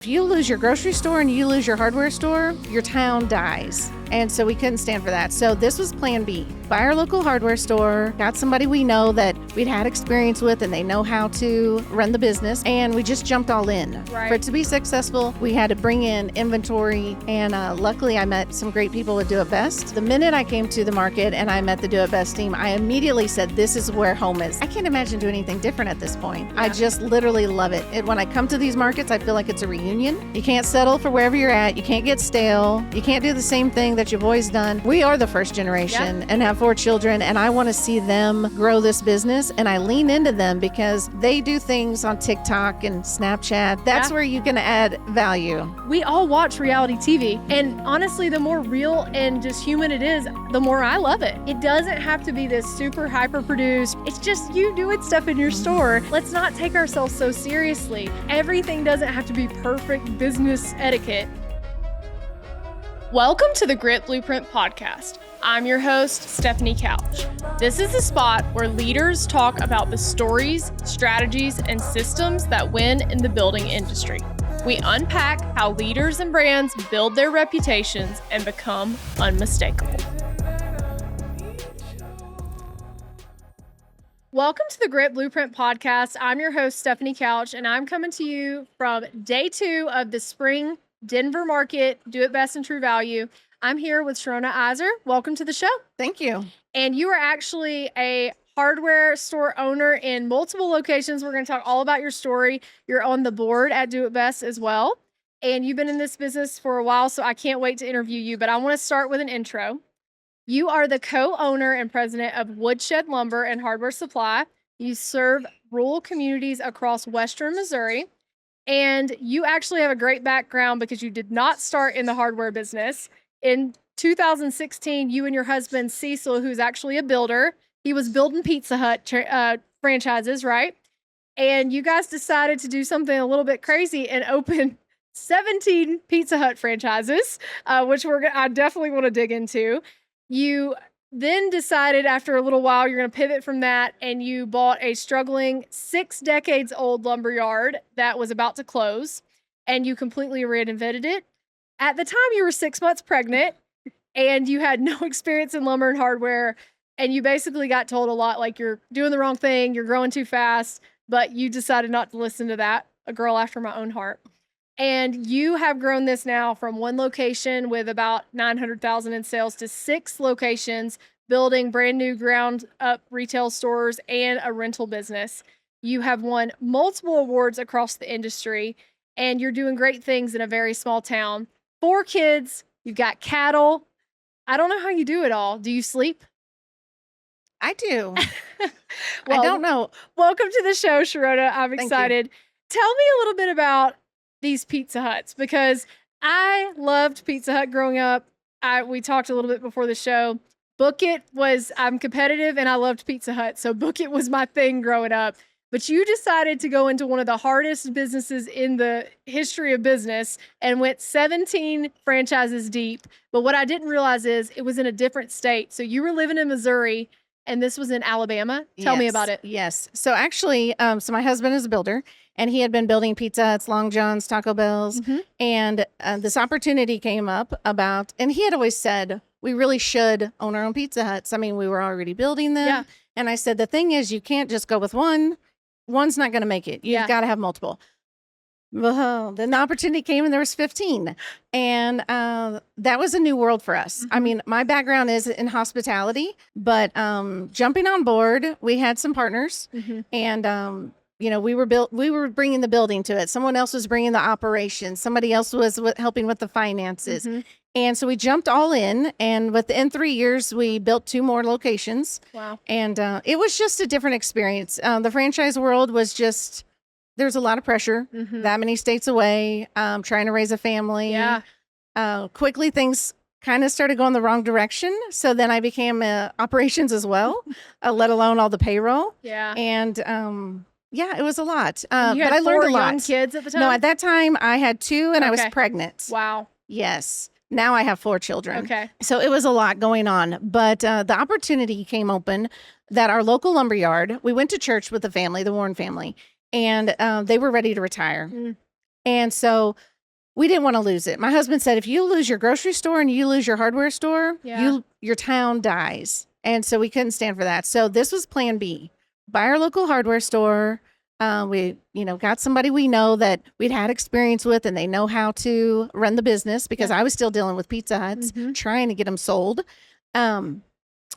If you lose your grocery store and you lose your hardware store, your town dies. And so we couldn't stand for that. So this was plan B. Buy our local hardware store, got somebody we know that we'd had experience with and they know how to run the business. And we just jumped all in. Right. For it to be successful, we had to bring in inventory. And luckily I met some great people with Do It Best. The minute I came to the market and I met the Do It Best team, I immediately said, this is where home is. I can't imagine doing anything different at this point. Yeah. I just literally love it. When I come to these markets, I feel like it's a reunion. You can't settle for wherever you're at. You can't get stale. You can't do the same thing that you've always done. We are the first generation and have 4 children, and I want to see them grow this business, and I lean into them because they do things on TikTok and Snapchat. That's where you can add value. We all watch reality TV, and honestly, the more real and just human it is, the more I love it. It doesn't have to be this super hyper produced. It's just you doing stuff in your store. Let's not take ourselves so seriously. Everything doesn't have to be perfect business etiquette. Welcome to the Grit Blueprint Podcast. I'm your host, Stephanie Couch. This is a spot where leaders talk about the stories, strategies, and systems that win in the building industry. We unpack how leaders and brands build their reputations and become unmistakable. Welcome to the Grit Blueprint Podcast. I'm your host, Stephanie Couch, and I'm coming to you from day 2 of the spring Denver market, Do It Best and True Value. I'm here with Sharona Eiserer. Welcome to the show. Thank you. And you are actually a hardware store owner in multiple locations. We're going to talk all about your story. You're on the board at Do It Best as well. And you've been in this business for a while, so I can't wait to interview you. But I want to start with an intro. You are the co-owner and president of Woodshed Lumber and Hardware Supply. You serve rural communities across Western Missouri. And you actually have a great background because you did not start in the hardware business. In 2016, you and your husband, Cecil, who's actually a builder, he was building Pizza Hut franchises, right? And you guys decided to do something a little bit crazy and open 17 Pizza Hut franchises, which I definitely want to dig into. You then decided after a little while you're going to pivot from that, and you bought a struggling 6 decades old lumber yard that was about to close, and you completely reinvented it. At the time, you were 6 months pregnant, and you had no experience in lumber and hardware, and you basically got told a lot, like you're doing the wrong thing, you're growing too fast, but you decided not to listen to that, a girl after my own heart. And you have grown this now from 1 location with about $900,000 in sales to 6 locations, building brand new ground up retail stores and a rental business. You have won multiple awards across the industry, and you're doing great things in a very small town. 4 kids, you've got cattle. I don't know how you do it all. Do you sleep? I do. Well, I don't know. Welcome to the show, Sharona. I'm Thank excited. Tell me a little bit about these Pizza Huts, because I loved Pizza Hut growing up. We talked a little bit before the show. I'm competitive and I loved Pizza Hut. So Book It was my thing growing up. But you decided to go into one of the hardest businesses in the history of business and went 17 franchises deep. But what I didn't realize is it was in a different state. So you were living in Missouri and this was in Alabama. Tell me about it. Yes. So actually, so my husband is a builder, and he had been building Pizza Huts, Long John's, Taco Bell's. Mm-hmm. And this opportunity came up and he had always said, we really should own our own Pizza Huts. I mean, we were already building them. Yeah. And I said, the thing is, you can't just go with one. One's not going to make it. You've got to have multiple. Well, then the opportunity came and there was 15. And that was a new world for us. Mm-hmm. I mean, my background is in hospitality, but jumping on board, we had some partners and, we were bringing the building to it. Someone else was bringing the operations. Somebody else was helping with the finances. Mm-hmm. And so we jumped all in, and within 3 years, we built 2 more locations. Wow. And it was just a different experience. The franchise world was just, there's a lot of pressure, that many states away, trying to raise a family. Yeah. Quickly, things kind of started going the wrong direction. So then I became operations as well, let alone all the payroll. Yeah. And it was a lot. You had but I learned 4 a lot. young kids at the time? No, at that time I had 2 and I was Okay. pregnant. Wow. Yes. Now I have 4 children. Okay. So it was a lot going on. But the opportunity came open that our local lumberyard, we went to church with the family, the Warren family, and they were ready to retire. And so we didn't want to lose it. My husband said, if you lose your grocery store and you lose your hardware store, your town dies. And so we couldn't stand for that. So this was plan B. Buy our local hardware store. We, got somebody we know that we'd had experience with, and they know how to run the business, because I was still dealing with Pizza Huts, trying to get them sold. And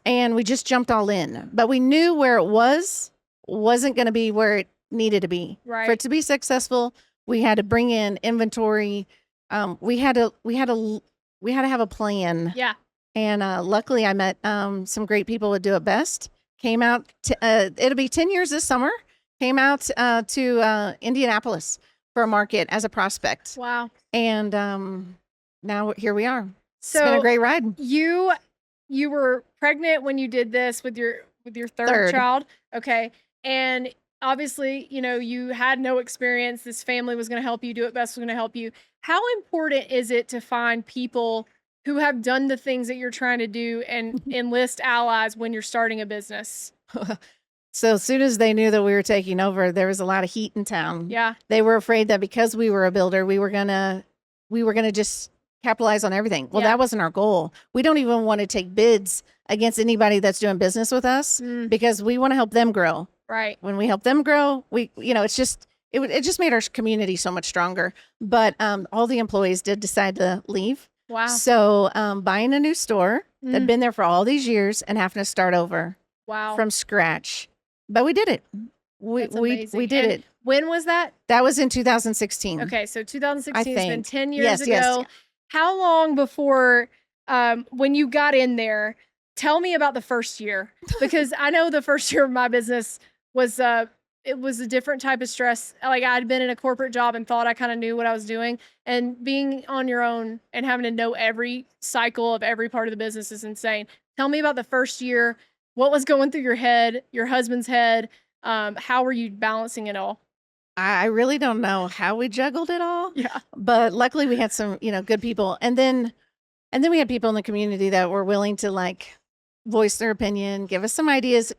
we just jumped all in. But we knew where it wasn't going to be where it needed to be. Right. For it to be successful, we had to bring in inventory. We had to have a plan. Yeah. And luckily, I met some great people with Do It Best. Came out. It'll be 10 years this summer. Came out to Indianapolis for a market as a prospect. Wow. And now here we are. So it's been a great ride. You were pregnant when you did this with your third child. Okay. And obviously, you had no experience. This family was going to help you. Do It Best was going to help you. How important is it to find people who have done the things that you're trying to do and enlist allies when you're starting a business? So as soon as they knew that we were taking over, there was a lot of heat in town. Yeah. They were afraid that because we were a builder, we were gonna just capitalize on everything. Well, that wasn't our goal. We don't even want to take bids against anybody that's doing business with us, because we want to help them grow. Right. When we help them grow, it just made our community so much stronger. But all the employees did decide to leave. Wow. So buying a new store that'd been there for all these years and having to start over. Wow. From scratch. But we did it. We did it. When was that? That was in 2016. Okay, so 2016 has been 10 years Yes, ago. yes. How long before when you got in there? Tell me about the first year, because I know the first year of my business was it was a different type of stress. Like, I'd been in a corporate job and thought I kind of knew what I was doing, and being on your own and having to know every cycle of every part of the business is insane. Tell me about the first year. What was going through your head, your husband's head? How were you balancing it all? I really don't know how we juggled it all. Yeah. But luckily we had some, good people. And then we had people in the community that were willing to voice their opinion, give us some ideas.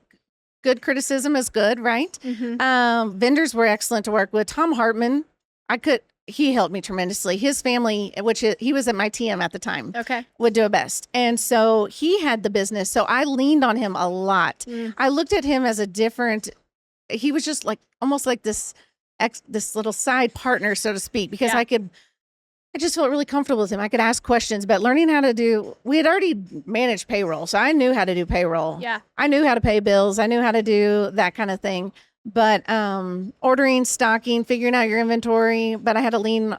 Good criticism is good, right? Vendors were excellent to work with. Tom Hartman, he helped me tremendously. His family, he was at my TM at the time, would Do It Best. And so he had the business. So I leaned on him a lot. I looked at him as he was just almost like this little side partner, so to speak, because I just felt really comfortable with him. I could ask questions, but learning how to we had already managed payroll. So I knew how to do payroll. Yeah. I knew how to pay bills. I knew how to do that kind of thing. But ordering, stocking, figuring out your inventory. But I had to lean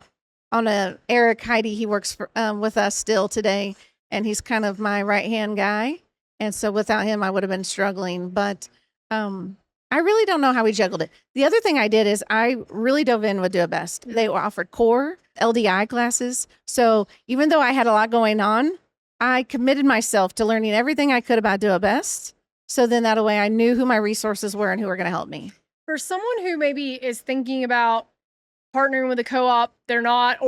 on Eric Heidi. He works with us still today, and he's kind of my right-hand guy. And so without him, I would have been struggling. But I really don't know how we juggled it. The other thing I did is I really dove in with Do It Best. They offered core LDI classes. So even though I had a lot going on, I committed myself to learning everything I could about Do It Best. So then that way I knew who my resources were and who were going to help me. For someone who maybe is thinking about partnering with a co-op, they're not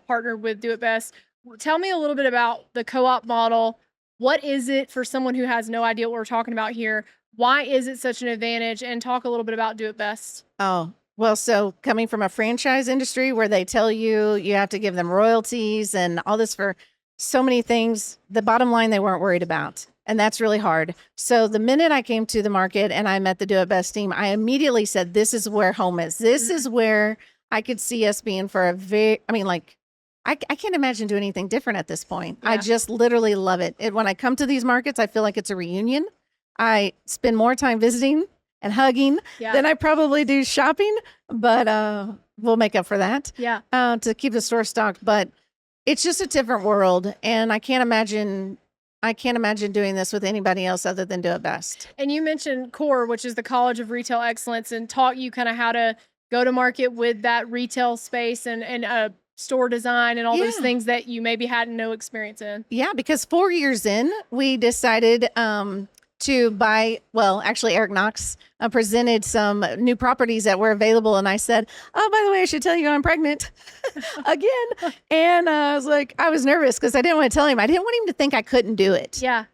partnered with Do It Best. Tell me a little bit about the co-op model. What is it for someone who has no idea what we're talking about here? Why is it such an advantage? And talk a little bit about Do It Best. Oh, well, so coming from a franchise industry where they tell you have to give them royalties and all this for so many things, the bottom line they weren't worried about. And that's really hard. So the minute I came to the market and I met the Do It Best team, I immediately said, this is where home is. This is where I could see us being for I can't imagine doing anything different at this point. Yeah. I just literally love it. When I come to these markets, I feel like it's a reunion. I spend more time visiting and hugging than I probably do shopping, but we'll make up for that. Yeah. To keep the store stocked. But it's just a different world, and I can't imagine doing this with anybody else other than Do It Best. And you mentioned CORE, which is the College of Retail Excellence, and taught you kind of how to go to market with that retail space and store design and all those things that you maybe had no experience in. Yeah, because 4 years in, we decided to buy, actually Eric Knox presented some new properties that were available. And I said, oh, by the way, I should tell you I'm pregnant again. And I was nervous because I didn't want to tell him. I didn't want him to think I couldn't do it. Yeah.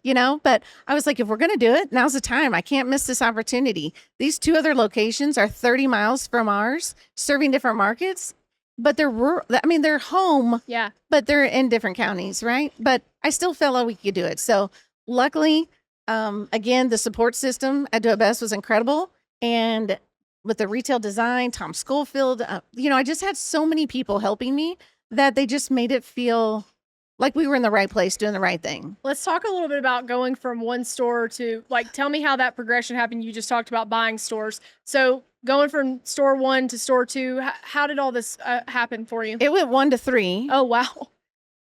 But I was like, if we're going to do it, now's the time. I can't miss this opportunity. These two other locations are 30 miles from ours, serving different markets. but they're rural. I mean, they're home, Yeah. but they're in different counties, right? But I still felt like we could do it. So luckily, again, the support system at Do It Best was incredible. And with the retail design, Tom Schofield, I just had so many people helping me that they just made it feel like we were in the right place doing the right thing. Let's talk a little bit about going from one store to, like, tell me how that progression happened. You just talked about buying stores. So going from store 1 to store 2, how did all this happen for you? It went 1 to 3. Oh, wow.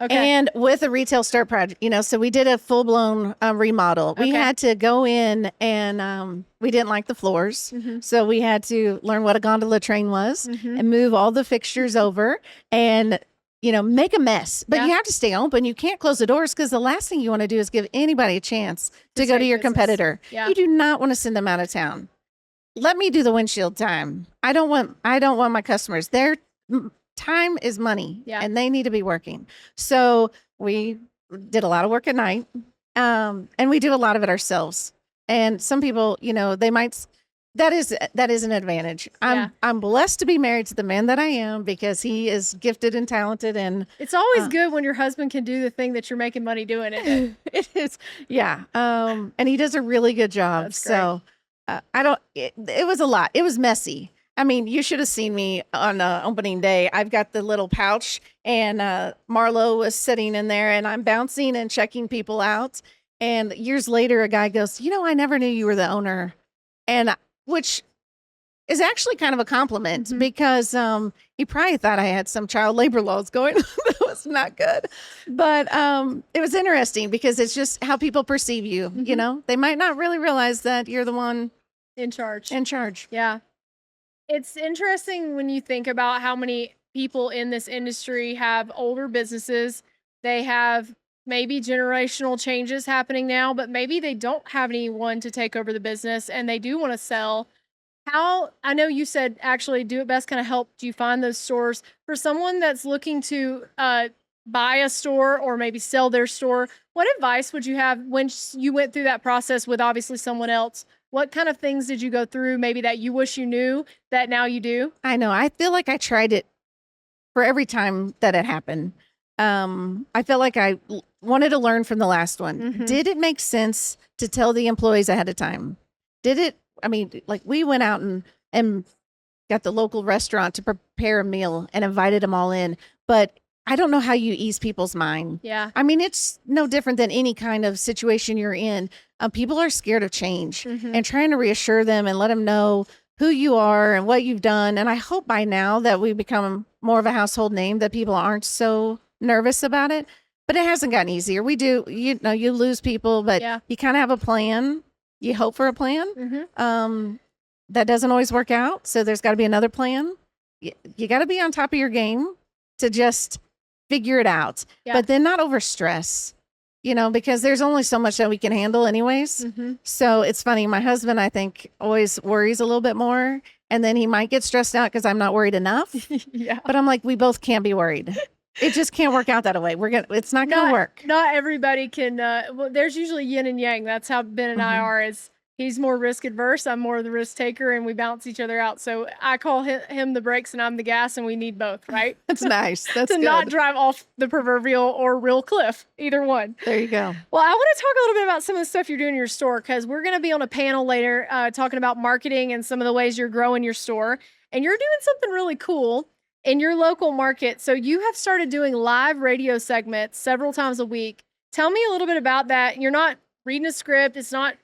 Okay. And with a retail start project, so we did a full blown remodel. We Okay. had to go in and we didn't like the floors. Mm-hmm. So we had to learn what a gondola train was and move all the fixtures over and, make a mess. But you have to stay open. You can't close the doors because the last thing you want to do is give anybody a chance to go to your competitor. Yeah. You do not want to send them out of town. Let me do the windshield time. I don't want my customers. Their time is money, and they need to be working. So we did a lot of work at night, and we do a lot of it ourselves. And some people, they might. That is an advantage. I'm blessed to be married to the man that I am because he is gifted and talented, and it's always good when your husband can do the thing that you're making money doing. It is, yeah. And he does a really good job. That's great. So it was a lot. It was messy. I mean, you should have seen me on opening day. I've got the little pouch, and Marlo was sitting in there, and I'm bouncing and checking people out. And years later, a guy goes, I never knew you were the owner, and which is actually kind of a compliment because he probably thought I had some child labor laws going. That was not good. But it was interesting because it's just how people perceive you. They might not really realize that you're the one in charge. Yeah. It's interesting when you think about how many people in this industry have older businesses. They have maybe generational changes happening now, but maybe they don't have anyone to take over the business and they do want to sell. I know you said actually Do It Best kind of helped you find those stores. For someone that's looking to buy a store or maybe sell their store, what advice would you have when you went through that process with obviously someone else? What kind of things did you go through maybe that you wish you knew that now you do? I know. I feel like I tried it for every time that it happened. I felt like I wanted to learn from the last one. Did it make sense to tell the employees ahead of time? Like we went out and got the local restaurant to prepare a meal and invited them all in. But I don't know how you ease people's mind. Yeah. I mean, it's no different than any kind of situation you're in. People are scared of change and trying to reassure them and let them know who you are and what you've done. And I hope by now that we become more of a household name that people aren't so nervous about it. But it hasn't gotten easier. We do, you lose people, but you kind of have a plan. You hope for a plan. That doesn't always work out. So there's got to be another plan. You got to be on top of your game to just figure it out, but then not over stress, because there's only so much that we can handle anyways. So it's funny. My husband, I think, always worries a little bit more, and then he might get stressed out because I'm not worried enough. But I'm like, we both can't be worried. It just can't work out that way. It's not going to work. Not everybody can. Well, there's usually yin and yang. That's how Ben and I are. He's more risk adverse. I'm more the risk taker, and we balance each other out. So I call him the brakes, and I'm the gas, and we need both, right? That's nice. That's to good. Not drive off the proverbial or real cliff, either one. There you go. Well, I want to talk a little bit about some of the stuff you're doing in your store because we're going to be on a panel later talking about marketing and some of the ways you're growing your store. And you're doing something really cool in your local market. So you have started doing live radio segments several times a week. Tell me a little bit about that. You're not reading a script. It's not,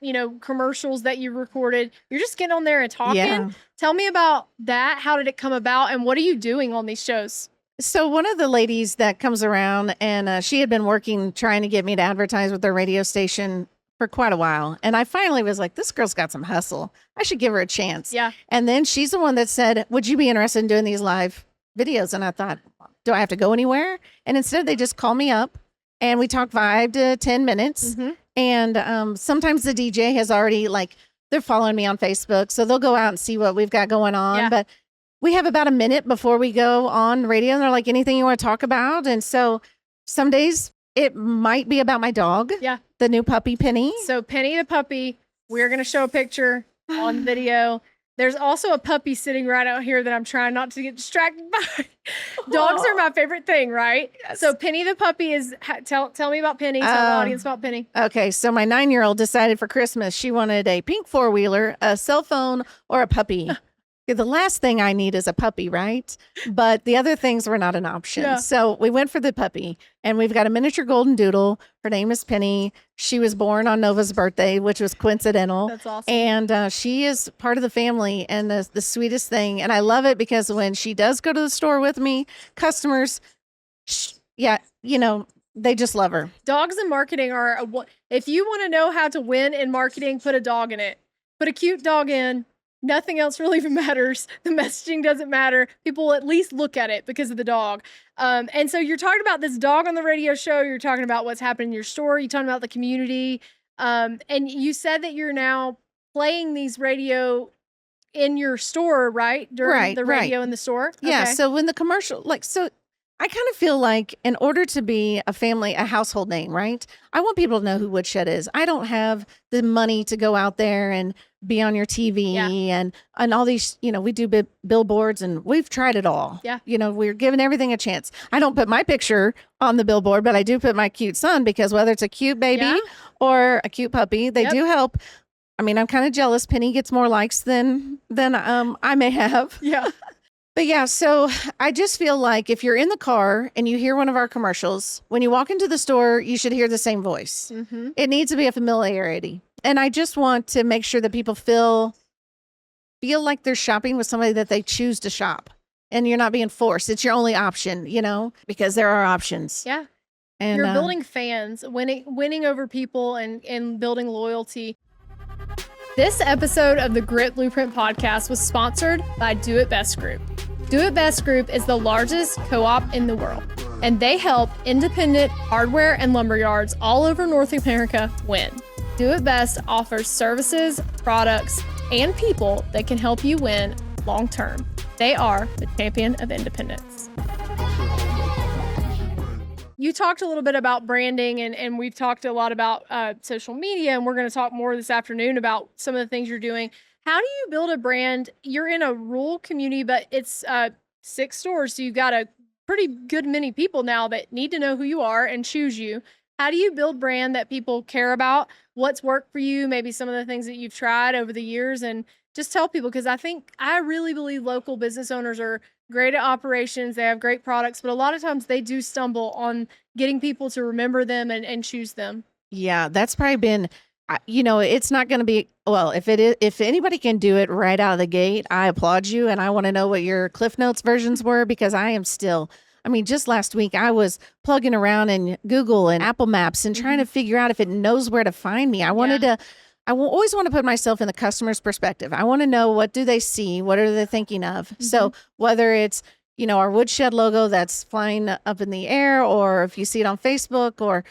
commercials that you recorded. You're just getting on there and talking. Yeah. Tell me about that. How did it come about? And what are you doing on these shows? So one of the ladies that comes around and she had been working, trying to get me to advertise with their radio station for quite a while. And I finally was like, this girl's got some hustle. I should give her a chance. Yeah. And then she's the one that said, would you be interested in doing these live videos? And I thought, do I have to go anywhere? And instead they just call me up and we talk 5 to 10 minutes. And sometimes the DJ has already they're following me on Facebook. So they'll go out and see what we've got going on. Yeah. But we have about a minute before we go on radio. And they're like, anything you want to talk about? And so some days it might be about my dog. Yeah. The new puppy, Penny. So Penny the puppy, we're going to show a picture on video. There's also a puppy sitting right out here that I'm trying not to get distracted by. Dogs are my favorite thing, right? Yes. So Penny the puppy is, tell me about Penny. Tell the audience about Penny. Okay, so my 9-year-old decided for Christmas she wanted a pink 4-wheeler, a cell phone, or a puppy. The last thing I need is a puppy, right? But the other things were not an option. Yeah. So we went for the puppy, and we've got a miniature golden doodle. Her name is Penny. She was born on Nova's birthday, which was coincidental. That's awesome. And she is part of the family and the sweetest thing. And I love it because when she does go to the store with me, customers, they just love her. Dogs in marketing are, if you want to know how to win in marketing, put a dog in it. Put a cute dog in. Nothing else really even matters. The messaging doesn't matter. People will at least look at it because of the dog. And so you're talking about this dog on the radio show. You're talking about what's happening in your store. You're talking about the community. And you said that you're now playing these radio in your store, right? During the radio in the store? Yeah. Okay. So when the commercial, I kind of feel like in order to be a household name, right? I want people to know who Woodshed is. I don't have the money to go out there and be on your TV and all these, we do billboards and we've tried it all. Yeah. We're giving everything a chance. I don't put my picture on the billboard, but I do put my cute son because whether it's a cute baby or a cute puppy, they do help. I mean, I'm kind of jealous. Penny gets more likes than I may have. Yeah. But yeah, so I just feel like if you're in the car and you hear one of our commercials, when you walk into the store, you should hear the same voice. Mm-hmm. It needs to be a familiarity. And I just want to make sure that people feel like they're shopping with somebody that they choose to shop. And you're not being forced. It's your only option, because there are options. Yeah. And you're building fans, winning over people and building loyalty. This episode of the Grit Blueprint podcast was sponsored by Do It Best Group. Do It Best Group is the largest co-op in the world, and they help independent hardware and lumber yards all over North America win. Do It Best offers services, products, and people that can help you win long term. They are the champion of independence. You talked a little bit about branding, and we've talked a lot about social media, and we're going to talk more this afternoon about some of the things you're doing. How do you build a brand? You're in a rural community, but it's 6 stores, so you've got a pretty good many people now that need to know who you are and choose you. How do you build brand that people care about? What's worked for you? Maybe some of the things that you've tried over the years, and just tell people, because I really believe local business owners are great at operations. They have great products, but a lot of times they do stumble on getting people to remember them and choose them. Yeah, that's probably been, it's not going to be, well, if anybody can do it right out of the gate, I applaud you. And I want to know what your Cliff Notes versions were, because I am still, just last week I was plugging around in Google and Apple Maps and trying to figure out if it knows where to find me. I always want to put myself in the customer's perspective. I want to know, what do they see? What are they thinking of? Mm-hmm. So whether it's, our Woodshed logo that's flying up in the air, or if you see it on Facebook, or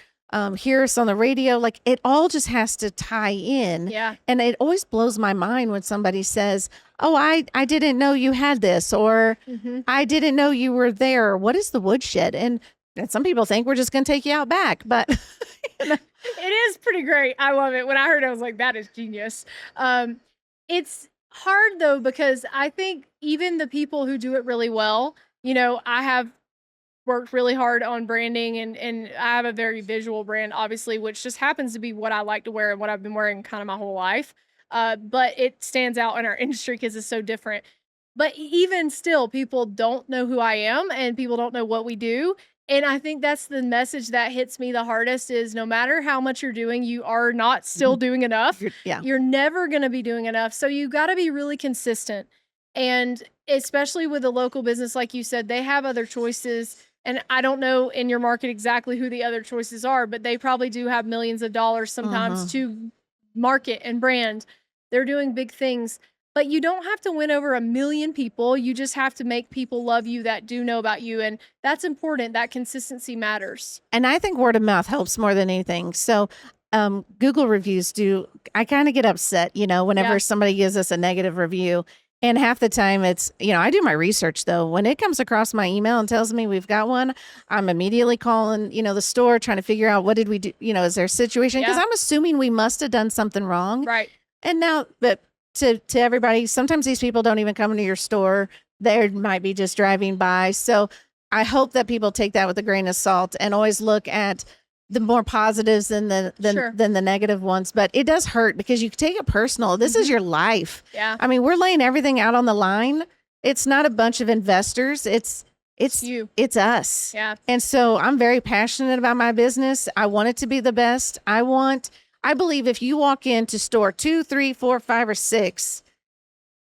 hear us on the radio, it all just has to tie in. Yeah. And it always blows my mind when somebody says, oh, I didn't know you had this, or I didn't know you were there. What is the Woodshed? And some people think we're just going to take you out back, but it is pretty great. I love it. When I heard it, I was like, that is genius. It's hard though, because I think even the people who do it really well, I have worked really hard on branding, and I have a very visual brand, obviously, which just happens to be what I like to wear and what I've been wearing kind of my whole life. But it stands out in our industry because it's so different. But even still, people don't know who I am, and people don't know what we do. And I think that's the message that hits me the hardest, is no matter how much you're doing, you are not still doing enough. You're never going to be doing enough. So you got to be really consistent. And especially with a local business, like you said, they have other choices. And I don't know in your market exactly who the other choices are, but they probably do have millions of dollars sometimes to market and brand. They're doing big things. But you don't have to win over 1 million people. You just have to make people love you that do know about you. And that's important. That consistency matters. And I think word of mouth helps more than anything. So Google reviews I kind of get upset, whenever somebody gives us a negative review. And half the time it's, I do my research though. When it comes across my email and tells me we've got one, I'm immediately calling, the store, trying to figure out, what did we do? Is there a situation? Because I'm assuming we must have done something wrong. Right. And now, but to everybody, sometimes these people don't even come into your store. They might be just driving by. So I hope that people take that with a grain of salt and always look at the more positives than than the negative ones. But it does hurt because you take it personal. This is your life. Yeah. I mean, we're laying everything out on the line. It's not a bunch of investors. It's you. It's us. Yeah. And so I'm very passionate about my business. I want it to be the best. I believe if you walk into store 2, 3, 4, 5, or 6,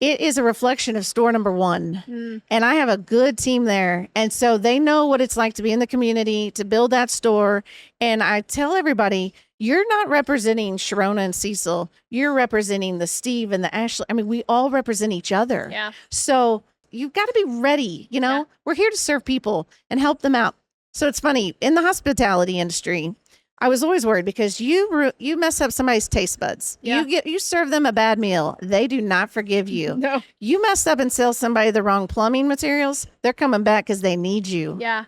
it is a reflection of store number 1. And I have a good team there. And so they know what it's like to be in the community, to build that store. And I tell everybody, you're not representing Sharona and Cecil. You're representing the Steve and the Ashley. I mean, we all represent each other. Yeah. So you've got to be ready. You know, we're here to serve people and help them out. So it's funny, in the hospitality industry, I was always worried because you mess up somebody's taste buds. Yeah. You serve them a bad meal. They do not forgive you. No. You mess up and sell somebody the wrong plumbing materials. They're coming back because they need you. Yeah.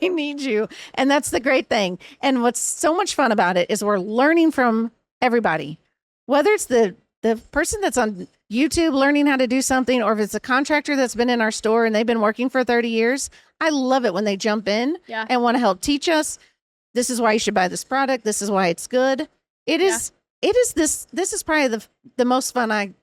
They need you. And that's the great thing. And what's so much fun about it is we're learning from everybody, whether it's the person that's on YouTube learning how to do something, or if it's a contractor that's been in our store and they've been working for 30 years. I love it when they jump in and want to help teach us. This is why you should buy this product. This is why it's good. It is this is probably the most fun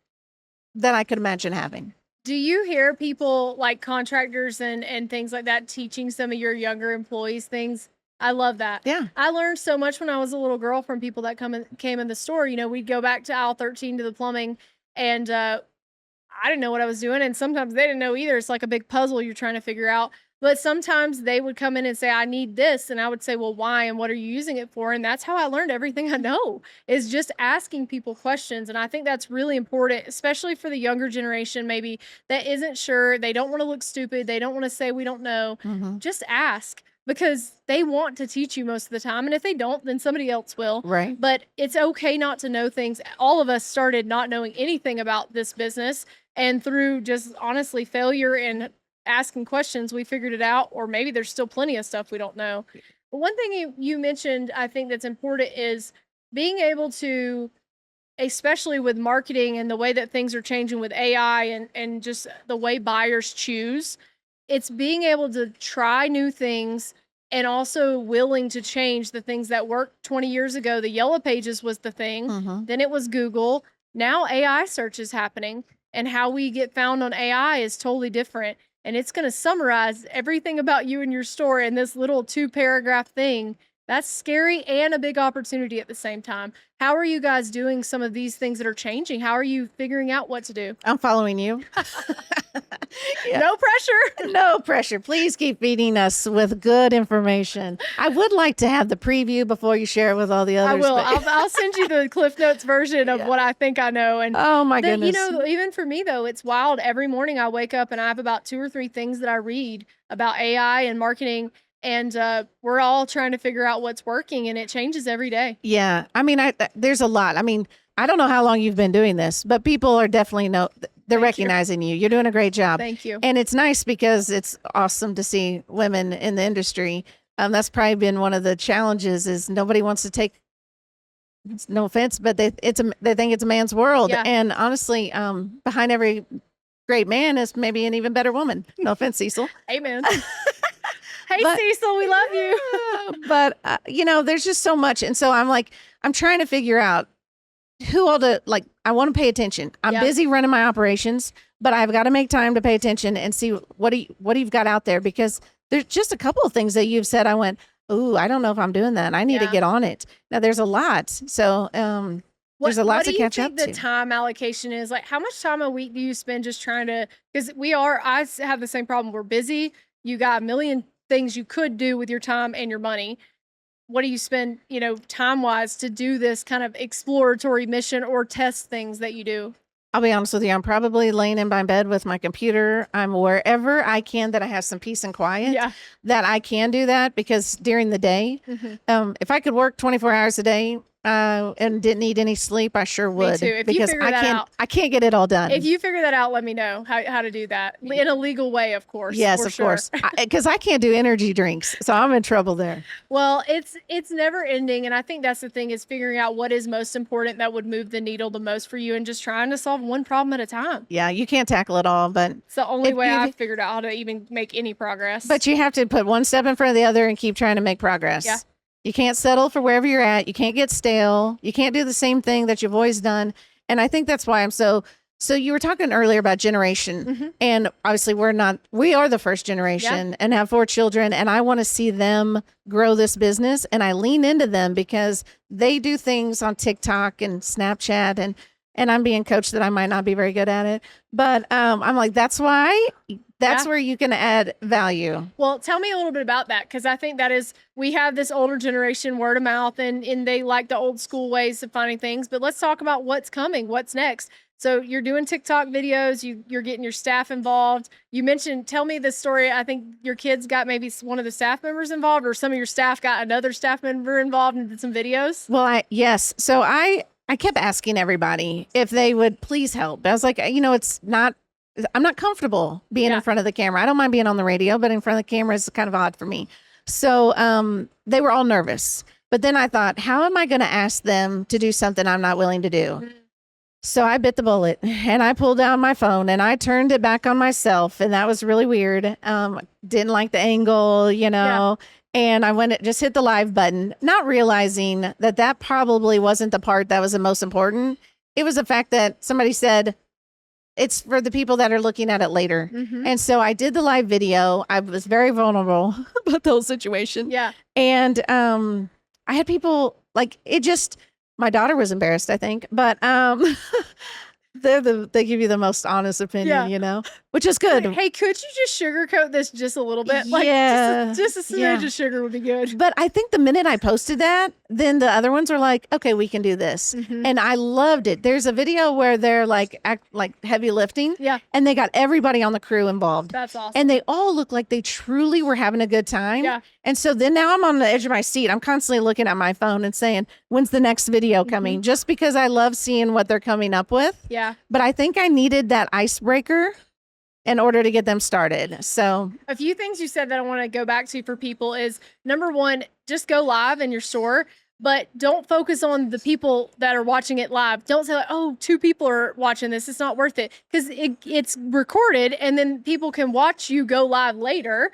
that I could imagine having. Do you hear people like contractors and things like that teaching some of your younger employees things? I love that. Yeah. I learned so much when I was a little girl from people that came in the store. You know, we'd go back to aisle 13 to the plumbing, and I didn't know what I was doing. And sometimes they didn't know either. It's like a big puzzle you're trying to figure out. But sometimes they would come in and say, I need this. And I would say, well, why? And what are you using it for? And that's how I learned everything I know, is just asking people questions. And I think that's really important, especially for the younger generation, maybe that isn't sure. They don't want to look stupid. They don't want to say we don't know. Just ask, because they want to teach you most of the time. And if they don't, then somebody else will. Right. But it's okay not to know things. All of us started not knowing anything about this business. And through just honestly failure and asking questions, we figured it out. Or maybe there's still plenty of stuff we don't know. But one thing you mentioned, I think that's important, is being able to, especially with marketing and the way that things are changing with AI and just the way buyers choose, it's being able to try new things and also willing to change the things that worked 20 years ago. The Yellow Pages was the thing. Then it was Google. Now AI search is happening, and how we get found on AI is totally different. And it's going to summarize everything about you and your store in this little 2-paragraph thing. That's scary and a big opportunity at the same time. How are you guys doing some of these things that are changing? How are you figuring out what to do? I'm following you. No pressure. No pressure. Please keep feeding us with good information. I would like to have the preview before you share it with all the others. I will. I'll send you the Cliff Notes version of what I think I know. And oh my goodness. You know, even for me though, it's wild. Every morning I wake up and I have about 2 or 3 things that I read about AI and marketing. And we're all trying to figure out what's working, and it changes every day. Yeah. I mean, there's a lot. I mean, I don't know how long you've been doing this, but people are definitely they're recognizing you. You're doing a great job. Thank you. And it's nice because it's awesome to see women in the industry. That's probably been one of the challenges, is nobody wants to take, no offense, but they think it's a man's world. Yeah. And honestly, behind every great man is maybe an even better woman. No offense, Cecil. Amen. Hey, Cecil, we love you. But, you know, there's just so much. And so I'm trying to figure out who all to, I want to pay attention. I'm busy running my operations, but I've got to make time to pay attention and see what you've got out there, because there's just a couple of things that you've said. I went, ooh, I don't know if I'm doing that. I need to get on it. Now there's a lot. So, there's a lot to catch up to. What do you think the time allocation is? Like, how much time a week do you spend just trying to, because I have the same problem. We're busy. You got a million things you could do with your time and your money. What do you spend, time-wise to do this kind of exploratory mission or test things that you do? I'll be honest with you. I'm probably laying in my bed with my computer. I'm wherever I can that I have some peace and quiet, that I can do that, because during the day, if I could work 24 hours a day, and didn't need any sleep, I sure would. too. If you because figure that out. I can't get it all done. If you figure that out, let me know how to do that in a legal way, of course. Yes, for of sure. course. Because I can't do energy drinks, so I'm in trouble there. Well, it's never ending, and I think that's the thing is figuring out what is most important that would move the needle the most for you, and just trying to solve one problem at a time. Yeah, you can't tackle it all, but It's the only way you- I've figured out how to even make any progress. But you have to put one step in front of the other and keep trying to make progress. Yeah. You can't settle for wherever you're at. You can't get stale. You can't do the same thing that you've always done. And I think that's why I'm so you were talking earlier about generation, and obviously we are the first generation and have 4 children, and I want to see them grow this business, and I lean into them because they do things on TikTok and Snapchat, and I'm being coached that I might not be very good at it, but I'm like, that's why. That's where you can add value. Well, tell me a little bit about that, because I think that is, we have this older generation word of mouth, and they like the old school ways of finding things. But let's talk about what's coming, what's next. So you're doing TikTok videos, you're getting your staff involved. You mentioned, tell me the story. I think your kids got maybe one of the staff members involved, or some of your staff got another staff member involved and did some videos. Well, yes. So I kept asking everybody if they would please help. I was like, I'm not comfortable being in front of the camera. I don't mind being on the radio, but in front of the camera is kind of odd for me. So they were all nervous. But then I thought, how am I going to ask them to do something I'm not willing to do? So I bit the bullet and I pulled out my phone and I turned it back on myself. And that was really weird. Didn't like the angle, and I just hit the live button, not realizing that probably wasn't the part that was the most important. It was the fact that somebody said, it's for the people that are looking at it later. And so I did the live video. I was very vulnerable about the whole situation. Yeah. And I had people my daughter was embarrassed, I think, but they give you the most honest opinion, which is good. Like, hey, could you just sugarcoat this just a little bit? Just a smidge of sugar would be good. But I think the minute I posted that, then the other ones are like, okay, we can do this. And I loved it. There's a video where they're like heavy lifting. Yeah. And they got everybody on the crew involved. That's awesome. And they all look like they truly were having a good time. Yeah. And so then now I'm on the edge of my seat. I'm constantly looking at my phone and saying, when's the next video coming? Just because I love seeing what they're coming up with. Yeah. But I think I needed that icebreaker in order to get them started. So a few things you said that I want to go back to for people is, number one, just go live in your store, but don't focus on the people that are watching it live. Don't say, like, oh, 2 people are watching this, it's not worth it, because it's recorded and then people can watch you go live later.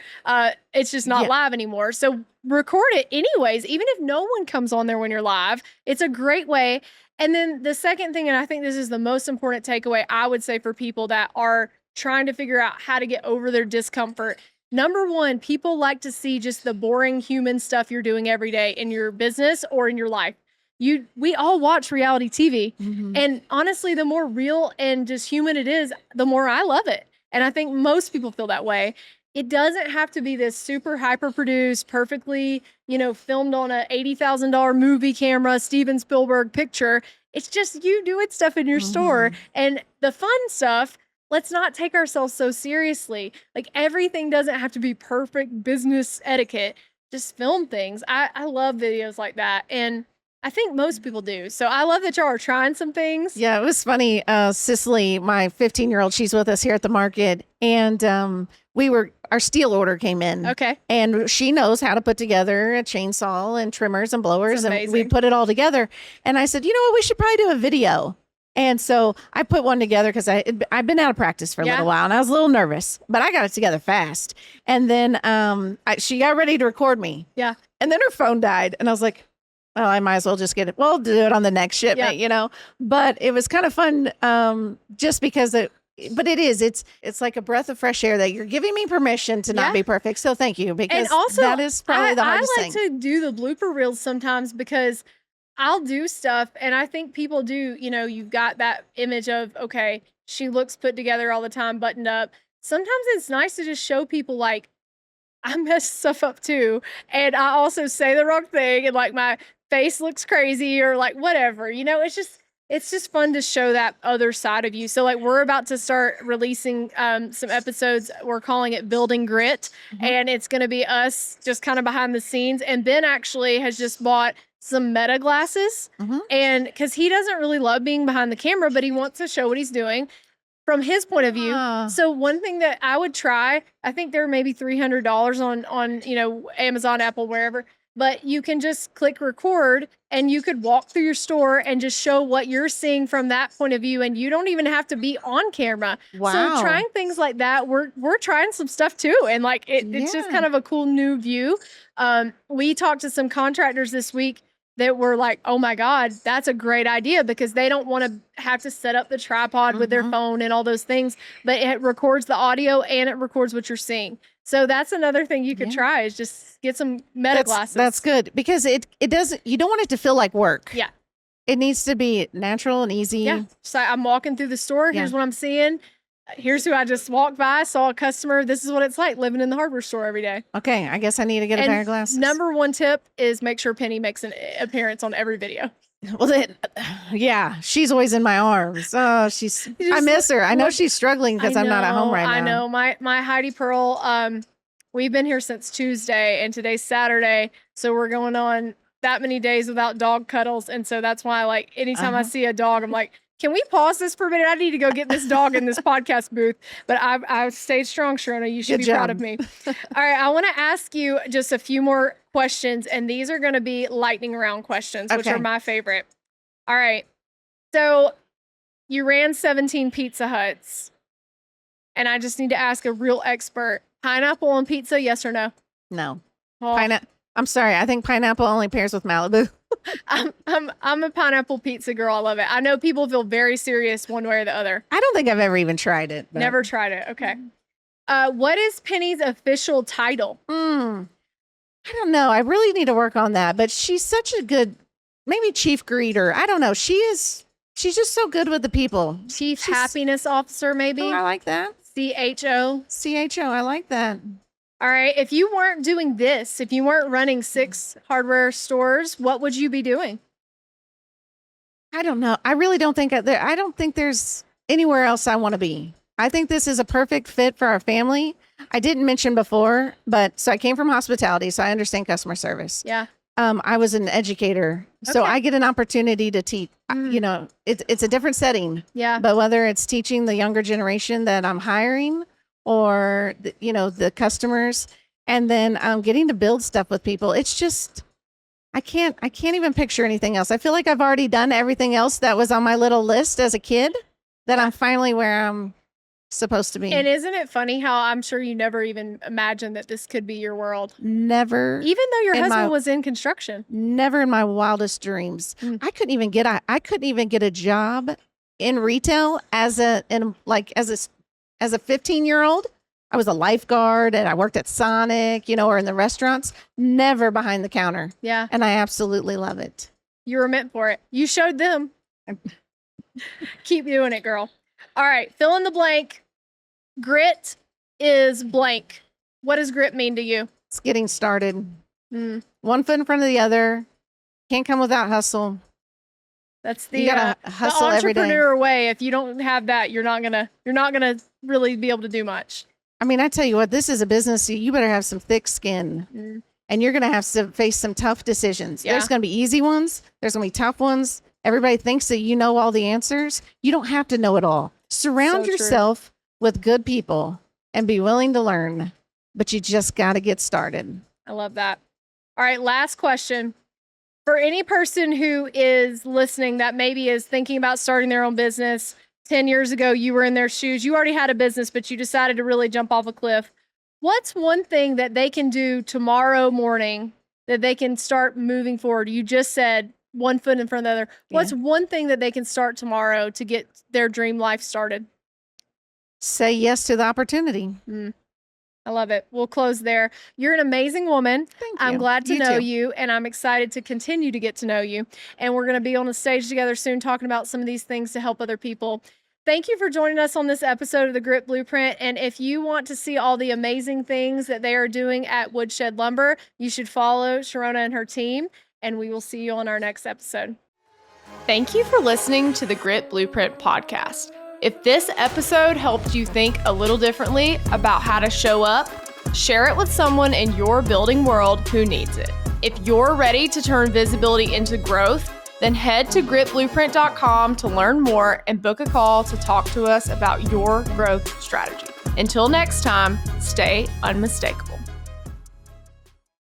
It's just not live anymore. So record it anyways, even if no one comes on there when you're live. It's a great way. And then the second thing, and I think this is the most important takeaway I would say for people that are trying to figure out how to get over their discomfort. Number one, people like to see just the boring human stuff you're doing every day in your business or in your life. We all watch reality TV. And honestly, the more real and just human it is, the more I love it. And I think most people feel that way. It doesn't have to be this super hyper produced, perfectly, filmed on a $80,000 movie camera, Steven Spielberg picture. It's just you doing stuff in your store. And the fun stuff, let's not take ourselves so seriously. Like, everything doesn't have to be perfect business etiquette. Just film things. I love videos like that. And I think most people do. So I love that y'all are trying some things. Yeah, it was funny. Cicely, my 15-year-old, she's with us here at the market. And our steel order came in. Okay. And she knows how to put together a chainsaw and trimmers and blowers. That's And we amazing. put it all together. And I said, you know what, we should probably do a video. And so I put one together because I've been out of practice for a little while and I was a little nervous, but I got it together fast. And then she got ready to record me. Yeah. And then her phone died. And I was like, oh, I might as well just get it. Well, do it on the next shipment, But it was kind of fun just because it's like a breath of fresh air that you're giving me permission to not be perfect. So thank you, because And also, that is probably the hardest I like thing. to do the blooper reels sometimes because I'll do stuff and I think people do, you've got that image of, okay, she looks put together all the time, buttoned up. Sometimes it's nice to just show people, like, I mess stuff up too. And I also say the wrong thing and like my face looks crazy or like whatever, it's just fun to show that other side of you. So like we're about to start releasing some episodes. We're calling it Building Grit. And it's going to be us just kind of behind the scenes. And Ben actually has just bought some Meta glasses. And because he doesn't really love being behind the camera, but he wants to show what he's doing from his point of view. So one thing that I would try, I think they're maybe $300 on Amazon, Apple, wherever, but you can just click record and you could walk through your store and just show what you're seeing from that point of view. And you don't even have to be on camera. Wow. So trying things like that, we're trying some stuff too. And like, it's just kind of a cool new view. We talked to some contractors this week that were like, oh my God, that's a great idea, because they don't want to have to set up the tripod with their phone and all those things, but it records the audio and it records what you're seeing. So that's another thing you could try, is just get some Meta glasses. That's good, because it doesn't, you don't want it to feel like work. Yeah. It needs to be natural and easy. Yeah. So I'm walking through the store. Here's what I'm seeing. Here's who I just walked by, saw a customer. This is what it's like living in the hardware store every day. Okay, I guess I need to get a pair of glasses. Number one tip is make sure Penny makes an appearance on every video. Well, she's always in my arms. Oh, I miss her. I know she's struggling because I'm not at home right now. I know. My Heidi Pearl, we've been here since Tuesday and today's Saturday. So we're going on that many days without dog cuddles. And so that's why, like, anytime I see a dog, I'm like, can we pause this for a minute? I need to go get this dog in this podcast booth. But I've stayed strong, Sharona. You should be proud of me. All right. I want to ask you just a few more questions. And these are going to be lightning round questions, which are my favorite. All right. So you ran 17 Pizza Huts. And I just need to ask a real expert. Pineapple on pizza, yes or no? No. Oh. I'm sorry. I think pineapple only pairs with Malibu. I'm a pineapple pizza girl. I love it. I know people feel very serious one way or the other. I don't think I've ever even tried it. But. Never tried it. Okay. What is Penny's official title? I don't know. I really need to work on that. But she's such a good, maybe chief greeter. I don't know. She's just so good with the people. Chief happiness officer, maybe. Oh, I like that. CHO. I like that. All right. If you weren't doing this, if you weren't running 6 hardware stores, what would you be doing? I don't know. I really don't think I don't think there's anywhere else I want to be. I think this is a perfect fit for our family. I didn't mention before, so I came from hospitality, so I understand customer service. Yeah. I was an educator, so I get an opportunity to teach. You know, it's a different setting. Yeah. But whether it's teaching the younger generation that I'm hiring, or the customers, and then getting to build stuff with people, it's just I can't even picture anything else. I feel like I've already done everything else that was on my little list as a kid, that I'm finally where I'm supposed to be. And isn't it funny how I'm sure you never even imagined that this could be your world? Never. Even though your husband was in construction. Never in my wildest dreams. I couldn't even get a job in retail as a 15-year-old. I was a lifeguard and I worked at Sonic, or in the restaurants, never behind the counter. Yeah. And I absolutely love it. You were meant for it. You showed them. Keep doing it, girl. All right. Fill in the blank. Grit is blank. What does grit mean to you? It's getting started. One foot in front of the other. Can't come without hustle. That's the, you gotta hustle the every day. entrepreneur way. If you don't have that, you're not gonna really be able to do much. I mean, I tell you what, this is a business. You better have some thick skin, and you're gonna have to face some tough decisions. There's gonna be easy ones. There's gonna be tough ones. Everybody thinks that you know all the answers. You don't have to know it all. Surround yourself with good people and be willing to learn. But you just got to get started. I love that. All right, last question. For any person who is listening that maybe is thinking about starting their own business, 10 years ago, you were in their shoes. You already had a business, but you decided to really jump off a cliff. What's one thing that they can do tomorrow morning that they can start moving forward? You just said one foot in front of the other. What's one thing that they can start tomorrow to get their dream life started? Say yes to the opportunity. I love it. We'll close there. You're an amazing woman. Thank you. I'm glad to You know too. you, and I'm excited to continue to get to know you. And we're going to be on a stage together soon talking about some of these things to help other people. Thank you for joining us on this episode of the Grit Blueprint. And if you want to see all the amazing things that they are doing at Woodshed Lumber, you should follow Sharona and her team, and we will see you on our next episode. Thank you for listening to the Grit Blueprint podcast. If this episode helped you think a little differently about how to show up, share it with someone in your building world who needs it. If you're ready to turn visibility into growth, then head to gritblueprint.com to learn more and book a call to talk to us about your growth strategy. Until next time, stay unmistakable.